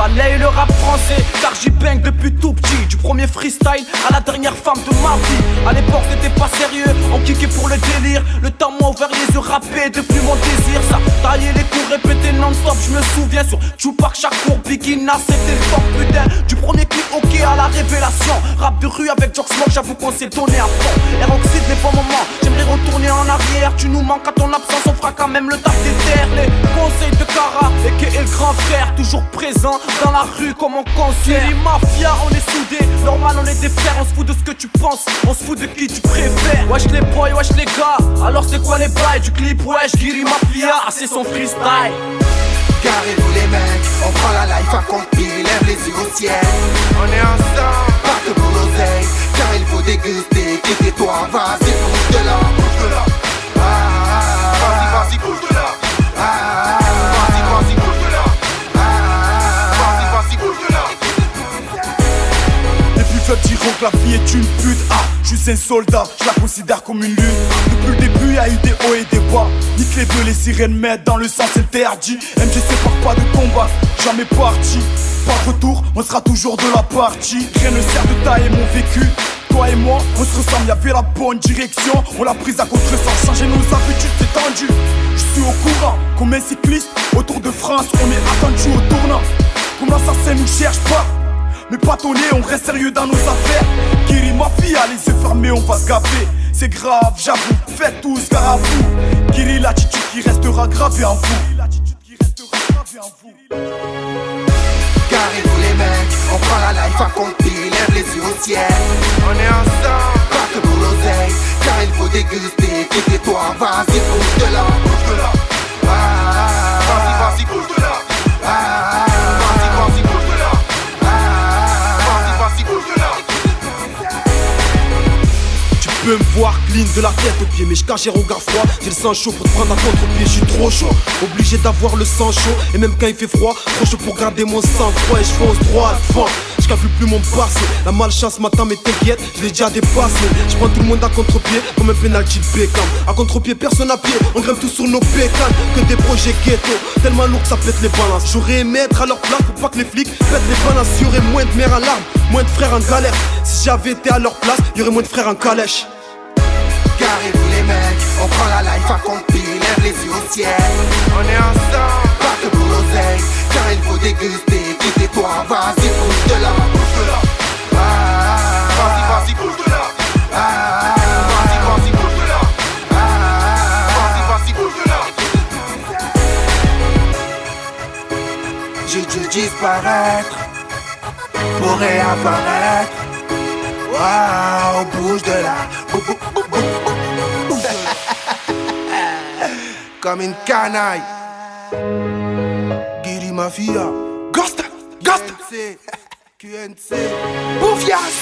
Balaye le rap français, car j'y baigne depuis tout petit. Du premier freestyle à la dernière femme de ma vie. À l'époque c'était pas sérieux, on kickait pour le délire. Le temps m'a ouvert les yeux, rappé depuis mon désir. Ça taillait les coups, répété non-stop. Je me souviens sur Tupac, Shakur, Biggie, Nas, c'était le top putain. Du premier clip ok à la révélation. Rap de rue avec Jock Smoke, j'avoue qu'on s'est donné à fond. Aeroxyde les bons moments, j'aimerais retourner en arrière. Tu nous manques à ton absence, on fera quand même le taf des terres. Les conseils de Cara, et qui est le grand frère. Toujours présent dans la rue comme on concert. Mafia, on est soudés, normal on est des frères. On se fout de ce que tu penses, on se fout de qui tu préfères. Wesh les boys, wesh les gars, alors c'est quoi les bails du clip? Wesh Guiri Mafia, ah c'est son freestyle. Carrez-vous les mecs, on prend la life à compte pile, lève les yeux au ciel. On est ensemble, pas que pour l'oseille, car il faut déguster. Quittez-toi, vas-y, bouge de là, bouge de là. Vas-y, vas-y, bouge de là. Vas-y, vas-y, bouge de là. Vas-y, vas-y, bouge de là. Les plus faibles diront que la vie est une pute. Ah, je suis un soldat, je la considère comme une lune. Depuis le début, y'a eu des hauts et des bas. Nique les deux, les sirènes mettent dans le sens interdit. MG sépare pas de combat, jamais parti. Par retour, on sera toujours de la partie. Rien ne sert de tailler mon vécu. Toi et moi, on se ressemble, y'avait la bonne direction. On l'a prise à contre-sens, changer nos habitudes, c'est tendu. Je suis au courant, comme un cycliste. Autour de France, on est attendu au tournant. Comme l'assassin nous cherche pas. Mais pas tonner, on reste sérieux dans nos affaires. Guiri Mafia, les yeux fermés, on va se gaver. C'est grave, j'avoue, faites tous gare à vous. Guiri, l'attitude qui restera gravée en vous. Carrez-vous les mecs, on prend la life à compte pile, lève les yeux au ciel. On est ensemble, pas que pour l'oseille, car il faut déguster. Quittez-toi, vas-y, bouge de là, bouge de là. Vas-y, vas-y, bouge de là. Vas-y, vas-y, bouge de là. Vas-y, vas-y, bouge de là. Tu peux me voir clean de la tête aux pieds, mais je cache un regard froid. J'ai le sang chaud pour te prendre à contre-pied, je suis trop chaud. Obligé d'avoir le sang chaud, et même quand il fait froid, trop chaud pour garder mon sang froid. Et je fonce droit devant, je calcule plus mon passé. La malchance m'attend, mais t'inquiète, je l'ai déjà dépassé. Je prends tout le monde à contre-pied, comme un penalty de Beckham. À contre-pied, personne à pied, on grimpe tous sur nos bécanes. Que des projets ghetto, tellement lourd que ça pète les balances. J'aurais aimé être à leur place pour pas que les flics pètent les balances. Y'aurait moins de mères en larmes, moins de frères en galère. Si j'avais été à leur place, y'aurait moins de frères en calèche. Carrez-vous les mecs, on prend la life à compte pile, lève les yeux au ciel. On est ensemble, pas que pour l'oseille, car il faut déguster. Quittez-toi, vas-y, bouge de là, bouge de là. Vas-y, vas-y, bouge de là. Vas-y, vas-y, bouge de là. Vas-y, vas-y, bouge de là. J'ai dû disparaître pour réapparaître. Waouh, bouge de là. Comme une canaille. Guiri Mafia. Ghost, Ghost. QNC, Boufias.